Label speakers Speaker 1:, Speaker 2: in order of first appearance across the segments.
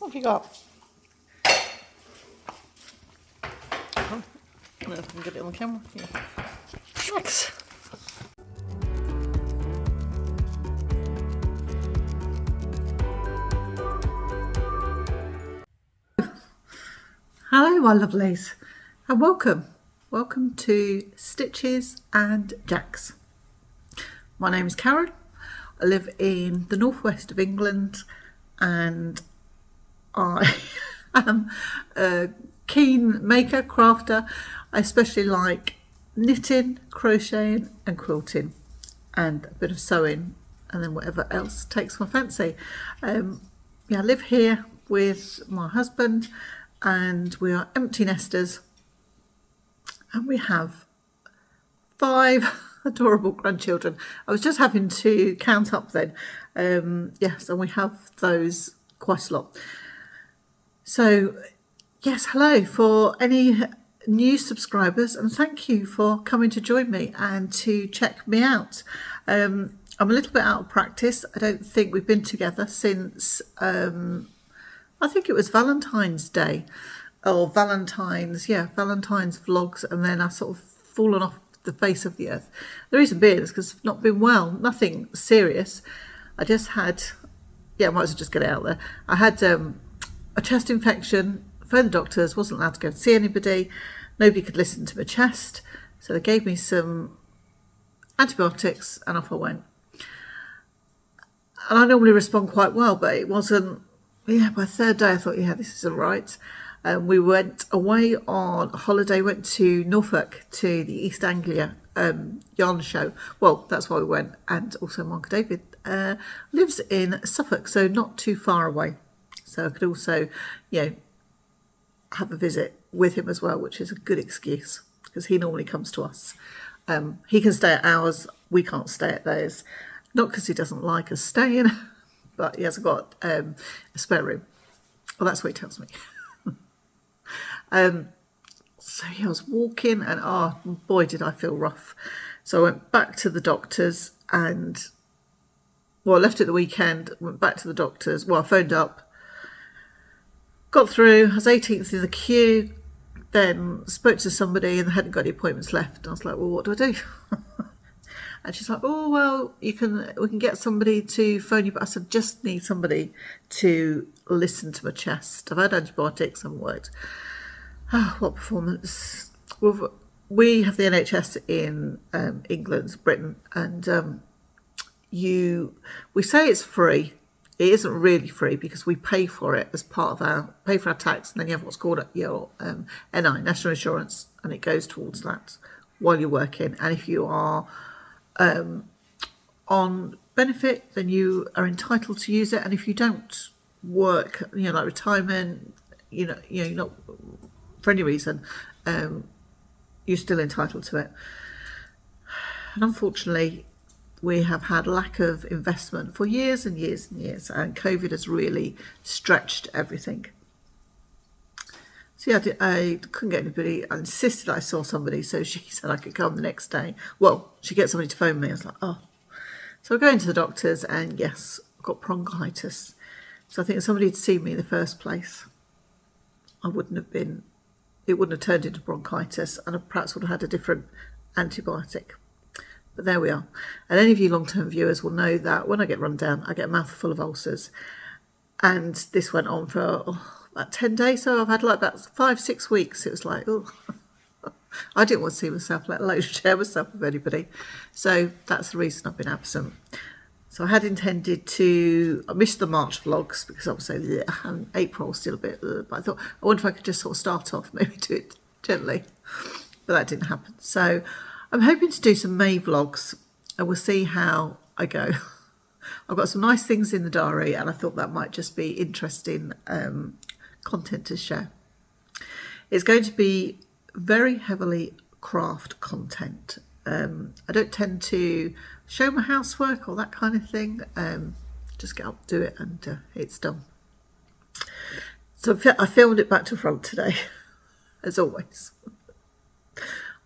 Speaker 1: What have you got? Oh, I can get it on the camera. Yeah. Next. Hello, my lovelies, and welcome. Welcome to Stitches and Jacks. My name is Karen. I live in the northwest of England, and I am a keen maker, crafter. I especially like knitting, crocheting and quilting, and a bit of sewing, and then whatever else takes my fancy. I live here with my husband, and we are empty nesters, and we have 5 adorable grandchildren. I was just having to count up then. Yes, and we have those quite a lot. So yes, hello for any new subscribers, and thank you for coming to join me and to check me out. I'm a little bit out of practice. I don't think we've been together since I think it was Valentine's Day or Valentine's vlogs, and then I sort of fallen off the face of the earth. The reason being is because I've not been well, nothing serious. I just had, I might as well just get it out there. I had a chest infection, phoned the doctors, wasn't allowed to go and see anybody. Nobody could listen to my chest. So they gave me some antibiotics and off I went. And I normally respond quite well, but it wasn't. By the third day I thought, this is all right. We went away on holiday, went to Norfolk to the East Anglia yarn show. Well, that's why we went. And also Mark David lives in Suffolk, so not too far away. So I could also, have a visit with him as well, which is a good excuse because he normally comes to us. He can stay at ours, we can't stay at theirs. Not because he doesn't like us staying, but he hasn't got a spare room. Well, that's what he tells me. So I was walking, and oh boy, did I feel rough. So I went back to the doctors, and I left it the weekend, went back to the doctors. I phoned up, got through. I was 18th in the queue, then spoke to somebody and they hadn't got any appointments left. And I was like, well, what do I do? And she's like, oh, well, we can get somebody to phone you. But I said, just need somebody to listen to my chest. I've had antibiotics, haven't worked. Oh, what performance. Well, we have the NHS in England, Britain, and we say it's free. It isn't really free because we pay for it as part of pay for our tax, and then you have what's called your NI, National Insurance, and it goes towards that while you're working. And if you are on benefit, then you are entitled to use it. And if you don't work, like retirement, you're not for any reason, you're still entitled to it. And unfortunately, we have had lack of investment for years and years and years, and COVID has really stretched everything. So I couldn't get anybody. I insisted I saw somebody, so she said I could come the next day. Well, she gets somebody to phone me. I was like, oh. So I go into the doctors, and yes, I've got bronchitis. So I think if somebody had seen me in the first place, it wouldn't have turned into bronchitis, and I perhaps would have had a different antibiotic. But there we are. And any of you long-term viewers will know that when I get run down, I get a mouthful of ulcers. And this went on for about 10 days. So I've had like about 5-6 weeks. It was like, oh, I didn't want to see myself, let alone share myself with anybody. So that's the reason I've been absent. So I had intended I missed the March vlogs because obviously and April was still a bit, but I thought, I wonder if I could just sort of start off, maybe do it gently. But that didn't happen. So I'm hoping to do some May vlogs, and we'll see how I go. I've got some nice things in the diary, and I thought that might just be interesting content to share. It's going to be very heavily craft content. I don't tend to show my housework or that kind of thing. Just get up, do it, and it's done. So I filmed it back to front today, as always.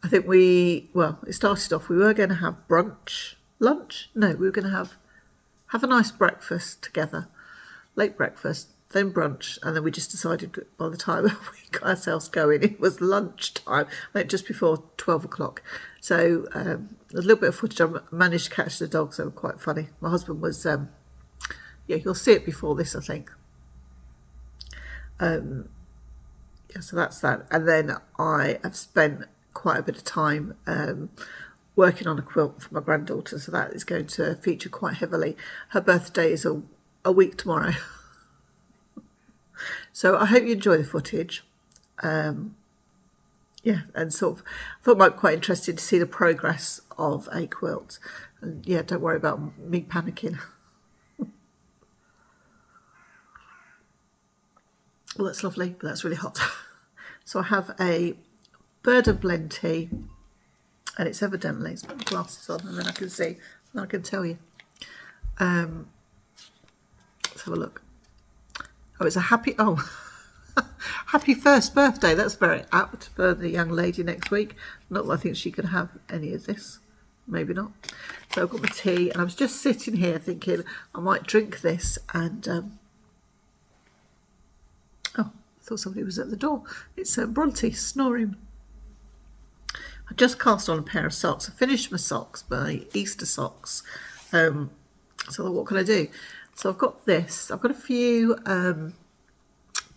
Speaker 1: I think it started off, we were going to have lunch? No, we were going to have a nice breakfast together, late breakfast, then brunch, and then we just decided that by the time we got ourselves going, it was lunchtime, like just before 12 o'clock. So a little bit of footage. I managed to catch the dogs, they were quite funny. My husband was, yeah, you'll see it before this, I think. Yeah, so that's that. And then I have spent quite a bit of time working on a quilt for my granddaughter, so that is going to feature quite heavily. Her birthday is a week tomorrow. So I hope you enjoy the footage. Yeah, and sort of I thought it might be quite interesting to see the progress of a quilt. And yeah, don't worry about me panicking. Well, that's lovely, but that's really hot. So I have a bird and blend tea, and it's evidently, let's put my glasses on and then I can see, and I can tell you. Let's have a look. Oh, it's a happy, happy first birthday. That's very apt for the young lady next week. Not that I think she could have any of this. Maybe not. So I've got my tea, and I was just sitting here thinking I might drink this, and oh, I thought somebody was at the door. It's Bronte snoring. I just cast on a pair of socks. I finished my socks, my Easter socks. So what can I do? So I've got this. I've got a few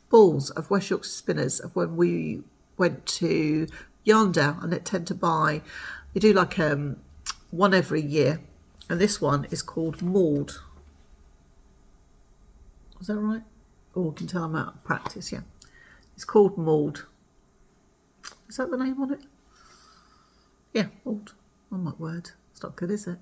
Speaker 1: balls of West Yorkshire Spinners of when we went to Yarndale, and they tend to buy, they do like one every year, and this one is called Maud. Is that right? Oh, I can tell I'm out of practice, yeah. It's called Maud. Is that the name on it? Yeah, Maud. Oh my word, it's not good, is it?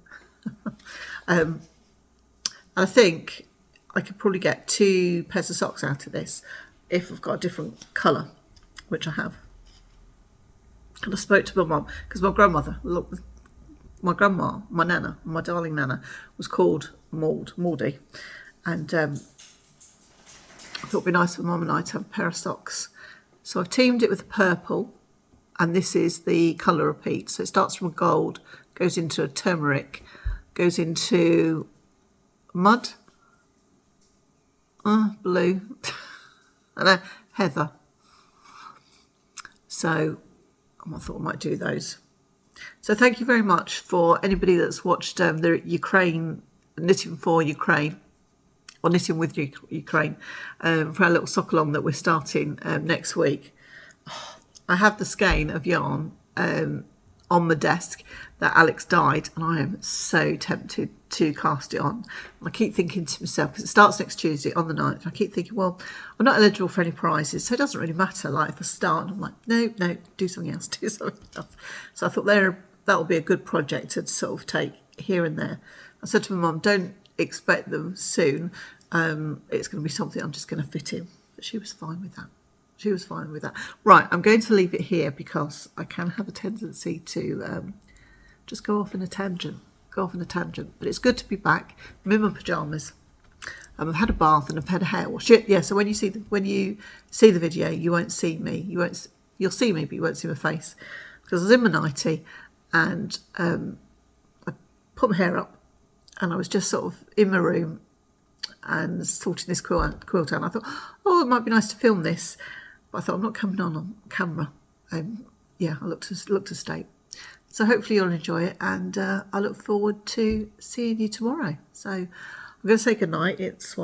Speaker 1: I think I could probably get 2 pairs of socks out of this if I've got a different colour, which I have. And I spoke to my mum, because my grandmother, my grandma, my nana, my darling nana, was called Maudie. And I thought it'd be nice for Mum and I to have a pair of socks. So I've teamed it with purple, and this is the colour repeat. So it starts from a gold, goes into a turmeric, goes into mud, blue, and a heather. So I thought I might do those. So thank you very much for anybody that's watched the Ukraine, Knitting for Ukraine, or Knitting with Ukraine, for our little sock along that we're starting next week. I have the skein of yarn on my desk that Alex dyed, and I am so tempted to cast it on. And I keep thinking to myself, because it starts next Tuesday on the 9th, I keep thinking, well, I'm not eligible for any prizes, so it doesn't really matter. Like if I start, and I'm like, no, do something else, do something else. So I thought that'll be a good project to sort of take here and there. I said to my mum, don't expect them soon. It's going to be something I'm just going to fit in. But she was fine with that. She was fine with that. Right, I'm going to leave it here because I can have a tendency to just go off in a tangent. But it's good to be back. I'm in my pyjamas. I've had a bath and I've had a hair wash. Yeah, so when you see the video, you won't see me. You'll see me, but you won't see my face because I was in my nightie, and I put my hair up, and I was just sort of in my room and sorting this quilt out. And I thought, oh, it might be nice to film this. But I thought, I'm not coming on camera. Yeah, I look to state. So hopefully you'll enjoy it, and I look forward to seeing you tomorrow. So I'm going to say goodnight. It's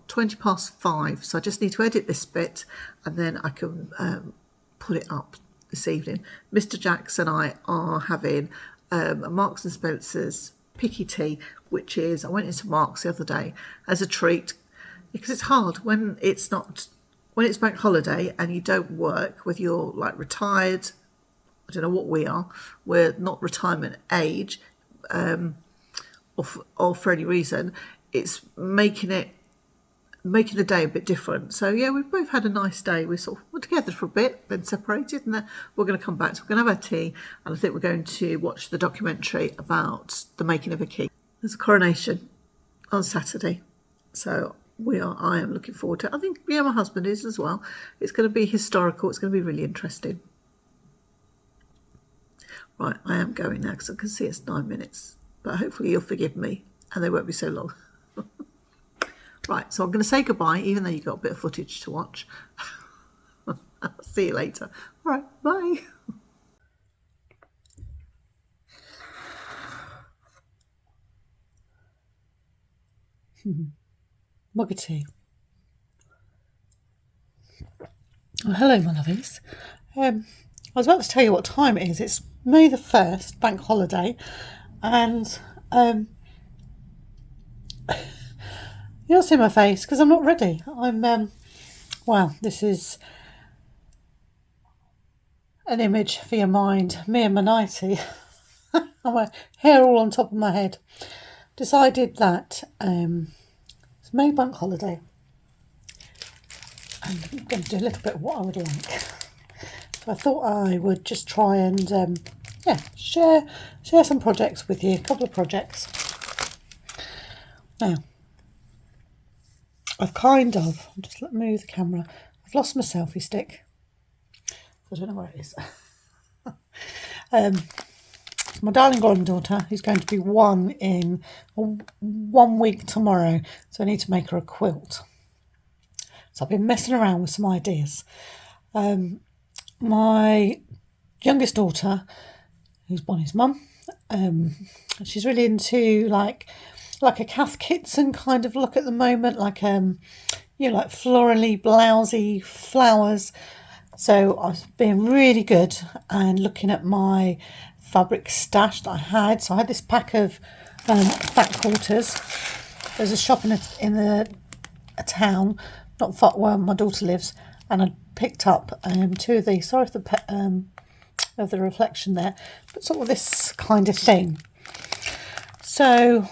Speaker 1: 20 past 5. So I just need to edit this bit, and then I can put it up this evening. Mr. Jacks and I are having a Marks and Spencer's picky tea, which is, I went into Marks the other day as a treat, because it's hard when it's bank holiday and you don't work, whether you're like retired, I don't know what we are, we're not retirement age, or for any reason, it's making the day a bit different. So yeah, we've both had a nice day. We sort of were together for a bit, then separated, and then we're going to come back. So we're going to have our tea, and I think we're going to watch the documentary about the making of a king. There's a coronation on Saturday, so I am looking forward to it. I think, yeah, my husband is as well. It's going to be historical. It's going to be really interesting. Right, I am going now because I can see it's 9 minutes, but hopefully you'll forgive me and they won't be so long. Right, so I'm going to say goodbye, even though you've got a bit of footage to watch. I'll see you later. All right, bye. Mug of tea. Well, hello, my lovelies. I was about to tell you what time it is. It's May the 1st, bank holiday, and you'll see my face because I'm not ready. Wow, this is an image for your mind. Me and my nightie, and my hair all on top of my head. Decided that it's May bank holiday, and I'm going to do a little bit of what I would like. So I thought I would just try and share some projects with you. A couple of projects. Now, I'll just move the camera. I've lost my selfie stick. I don't know where it is. My darling granddaughter, who's going to be 1 in 1 week tomorrow, so I need to make her a quilt. So I've been messing around with some ideas. My youngest daughter, who's Bonnie's mum, she's really into like a Kath Kitson kind of look at the moment, like like florally blousy flowers. So I was being really good and looking at my fabric stash that I had. So I had this pack of fat quarters. There's a shop in a town not far where my daughter lives, and I picked up 2 of these. Sorry for the reflection there, but sort of this kind of thing. So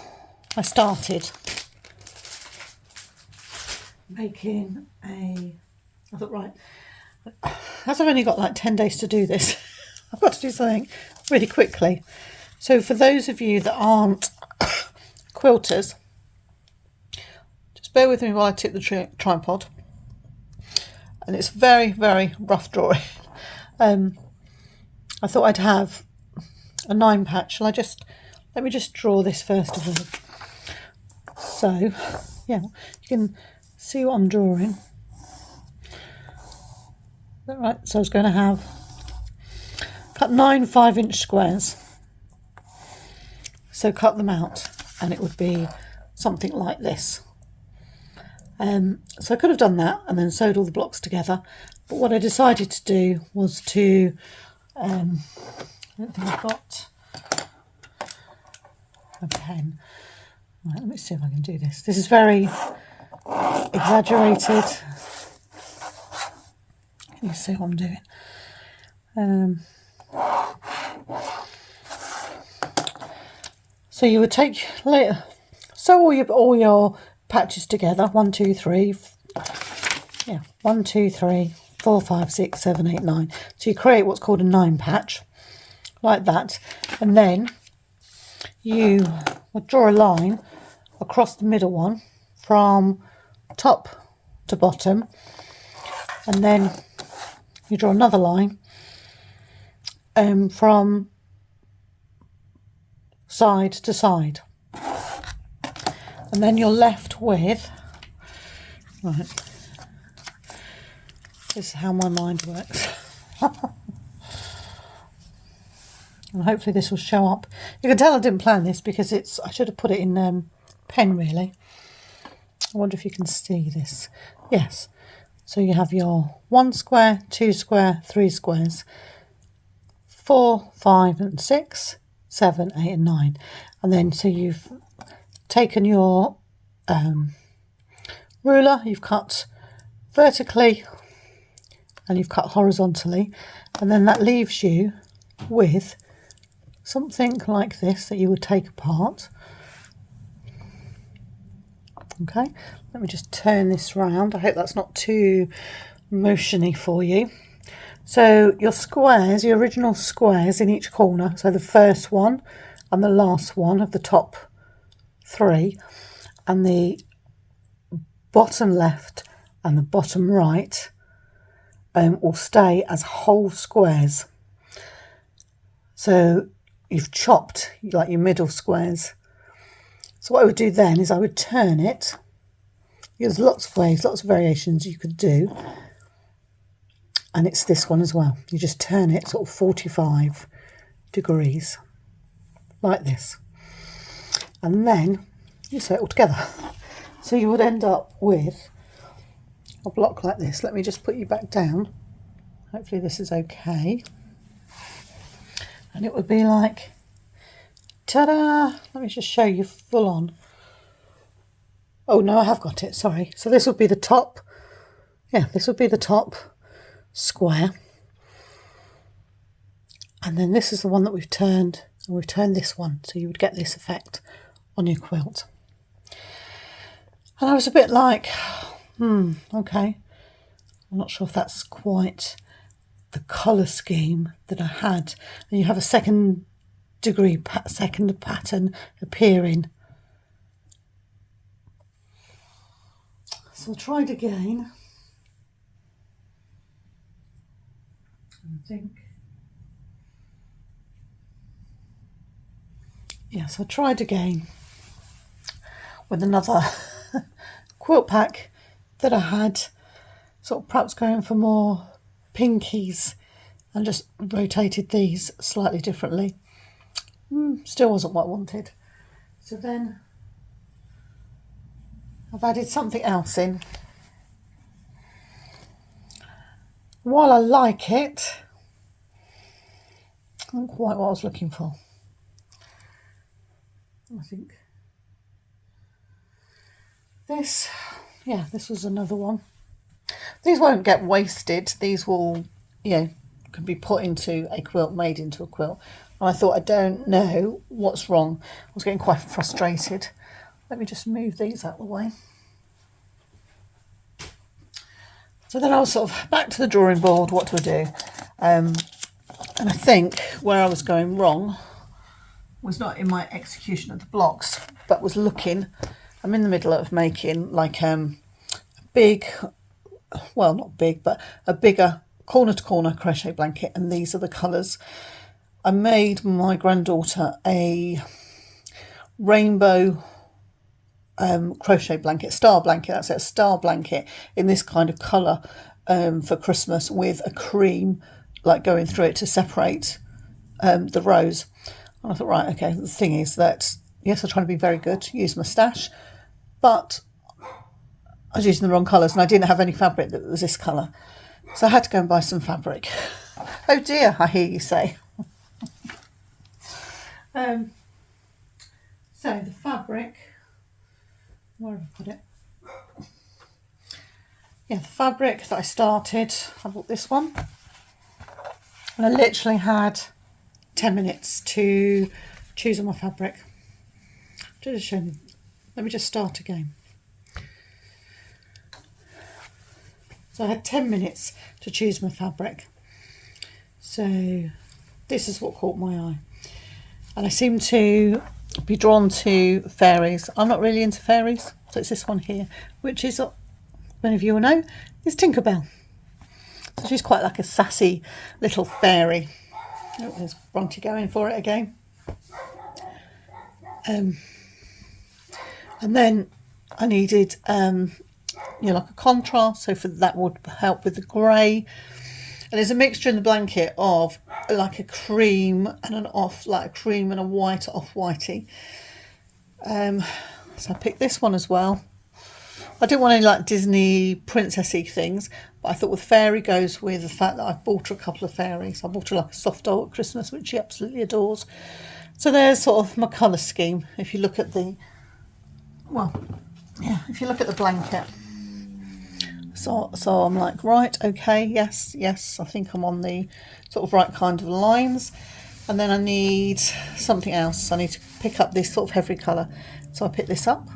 Speaker 1: I started making I thought, right, as I've only got like 10 days to do this, I've got to do something really quickly. So for those of you that aren't quilters, just bear with me while I tip the tripod. And it's very, very rough drawing. I thought I'd have a 9 patch. Let me just draw this first of all. So, yeah, you can see what I'm drawing. Is that right? So I was going to cut 9 5-inch squares. So cut them out, and it would be something like this. So I could have done that and then sewed all the blocks together. But what I decided to do was to, I don't think I've got a pen. Right, let me see if I can do this. This is very exaggerated. Can you see what I'm doing? So you would take sew all your patches together. 1 2 3 1 2 3 4 5 6 7 8 9. So you create what's called a 9 patch, like that, and then you would draw a line across the middle one from top to bottom, and then you draw another line from side to side, and then you're left with, right, this is how my mind works. And hopefully this will show up. You can tell I didn't plan this because I should have put it in pen really. I wonder if you can see this. Yes. So you have your 1 square, 2 square, 3 squares, 4, 5 and 6, 7, 8 and 9. And then so you've taken your ruler, you've cut vertically and you've cut horizontally, and then that leaves you with something like this that you would take apart. Okay, let me just turn this round. I hope that's not too motiony for you. So your squares, your original squares in each corner, so the first one and the last one of the top 3, and the bottom left and the bottom right will stay as whole squares. So you've chopped like your middle squares. So what I would do then is I would turn it
Speaker 2: There's lots of ways, lots of variations you could do. And it's this one as well. You just turn it sort of 45 degrees like this. And then you sew it all together. So you would end up with a block like this. Let me just put you back down. Hopefully this is okay. And it would be like, ta-da! Let me just show you full on. Oh no, I have got it, sorry. So this would be the top. Yeah, this would be the top square. And then this is the one that we've turned, and we've turned this one, so you would get this effect on your quilt. And I was a bit like, okay. I'm not sure if that's quite the colour scheme that I had. And you have a second pattern appearing. So I tried again. I think. Yes, I tried again with another quilt pack that I had, sort of perhaps going for more pinkies, and just rotated these slightly differently. Still wasn't what I wanted. So then I've added something else in. While I like it, not quite what I was looking for. I think this was another one. These won't get wasted. These will, can be put into a quilt, made into a quilt. And I thought, I don't know what's wrong. I was getting quite frustrated. Let me just move these out of the way. So then I was sort of back to the drawing board. What do I do? And I think where I was going wrong was not in my execution of the blocks, but was looking. I'm in the middle of making like a big, well, not big, but a bigger corner to corner crochet blanket, and these are the colours. I made my granddaughter a rainbow crochet blanket, star blanket, that's it, a star blanket in this kind of colour for Christmas, with a cream like going through it to separate the rows. And I thought, right, okay, the thing is that, yes, I'm trying to be very good, use my stash, but I was using the wrong colours and I didn't have any fabric that was this colour. So I had to go and buy some fabric. Oh dear, I hear you say. So the fabric, where have I put it? Yeah, the fabric that I started, I bought this one. And I literally had 10 minutes to choose on my fabric. Just show me. Let me just start again. So I had 10 minutes to choose my fabric. So this is what caught my eye. And I seem to be drawn to fairies. I'm not really into fairies. So it's this one here, which is, many of you will know, is Tinkerbell. So she's quite like a sassy little fairy. Oh, there's Bronte going for it again. And then I needed, like a contrast. So for that would help with the grey. And there's a mixture in the blanket of like a cream and an off, like a cream and a white off-whitey. So I picked this one as well. I didn't want any like Disney princessy things, but I thought with fairy goes with the fact that I bought her a couple of fairies. I bought her like a soft doll at Christmas, which she absolutely adores. So there's sort of my colour scheme. If you look at the, if you look at the blanket. So I'm like, right, okay, yes, I think I'm on the sort of right kind of lines. And then I need something else. I need to pick up this sort of heavy colour. So I pick this up.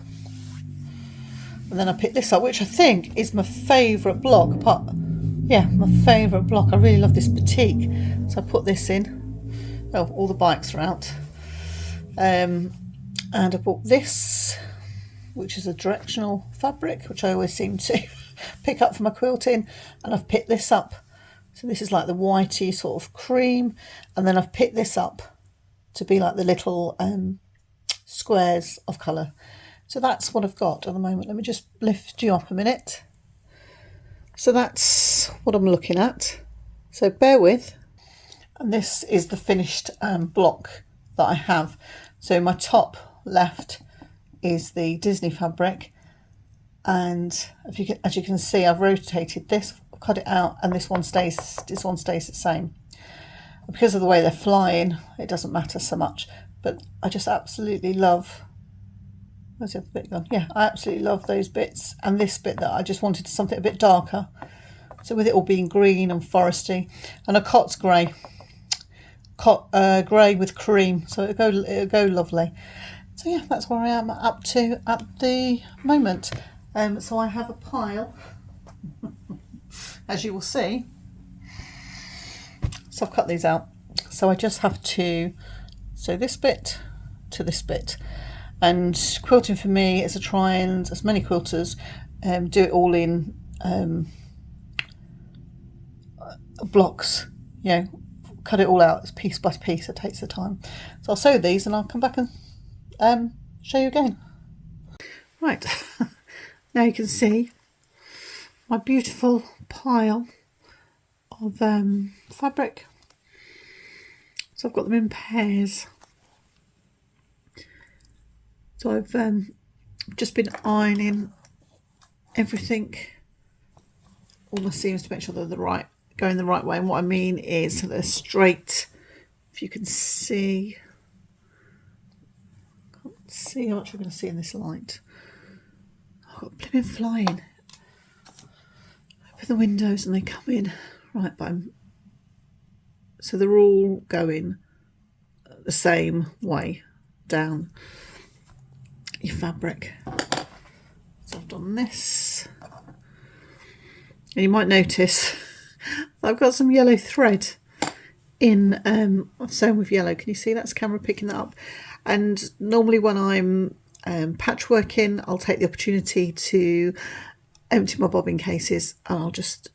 Speaker 2: And then I pick this up, which I think is my favourite block. My favourite block. I really love this batik. So I put this in. Oh, all the bikes are out. And I bought this, which is a directional fabric, which I always seem to pick up for my quilting. And I've picked this up. So this is like the whitey sort of cream. And then I've picked this up to be like the little squares of colour. So that's what I've got at the moment. Let me just lift you up a minute. So that's what I'm looking at. So bear with. And this is the finished block that I have. So my top left is the Disney fabric, and as you can see, I've rotated this, cut it out, and this one stays the same. Because of the way they're flying, it doesn't matter so much. But I just absolutely love. Where's the other bit gone? Yeah, I absolutely love those bits, and this bit that I just wanted something a bit darker. So with it all being green and foresty, and a Cots grey, grey with cream, so it'll go lovely. So yeah, that's where I am up to at the moment. So I have a pile, as you will see. So I've cut these out. So I just have to sew this bit to this bit. And quilting for me is to try and, as many quilters, do it all in blocks. You know, cut it all out piece by piece. It takes the time. So I'll sew these and I'll come back and show you again. Right, now you can see my beautiful pile of fabric. So I've got them in pairs. So I've just been ironing everything, all the seams, to make sure they're going the right way. And what I mean is they're straight. If you can see, can't see how much you're going to see in this light. I've got blimmin' flying. Open the windows and they come in. Right, but so they're all going the same way down your fabric. So I've done this, and you might notice I've got some yellow thread in. I've sewn with yellow. Can you see that's camera picking that up? And normally when I'm patchworking, I'll take the opportunity to empty my bobbin cases, and I'll just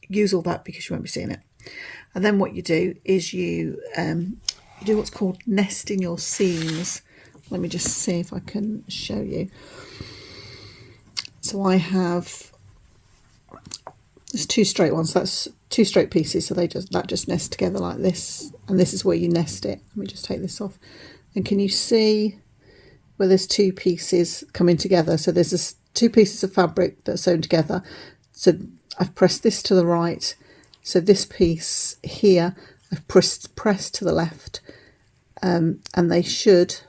Speaker 2: use all that because you won't be seeing it. And then what you do is you do what's called nesting your seams. Let me just see if I can show you. So I have, there's two straight ones. That's two straight pieces. So that just nest together like this, and this is where you nest it. Let me just take this off. And can you see where there's two pieces coming together? So there's this two pieces of fabric that are sewn together. So I've pressed this to the right. So this piece here, I've pressed to the left, and they should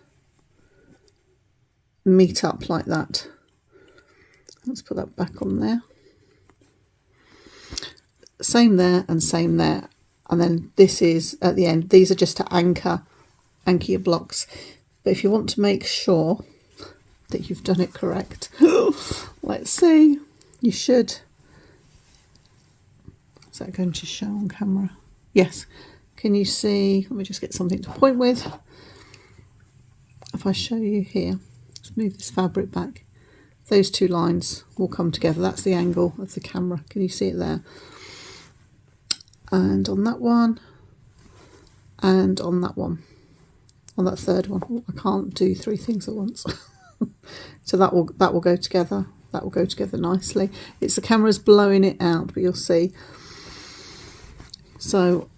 Speaker 2: meet up like that. Let's put that back on there. Same there and same there. And then this is at the end. These are just to anchor your blocks. But if you want to make sure that you've done it correct, let's see. You should. Is that going to show on camera? Yes. Can you see? Let me just get something to point with. If I show you here, let's move this fabric back. Those two lines will come together. That's the angle of the camera. Can you see it there? And on that one, and on that one, on that third one. Oh, I can't do three things at once. So that will go together. That will go together nicely. It's the camera's blowing it out, but you'll see. So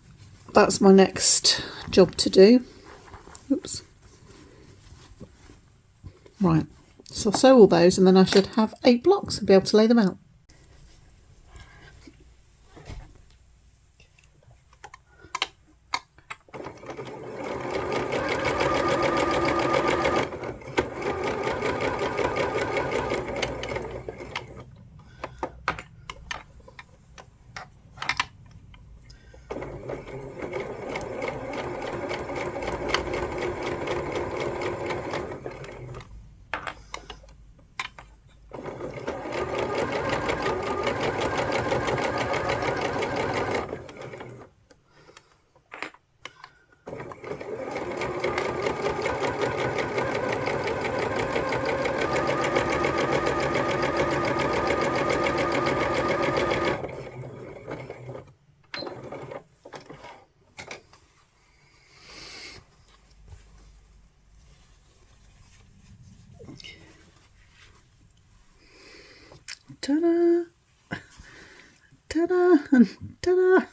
Speaker 2: that's my next job to do. Oops. Right. So I'll sew all those, and then I should have 8 blocks and be able to lay them out. ta-da, ta-da, and ta-da.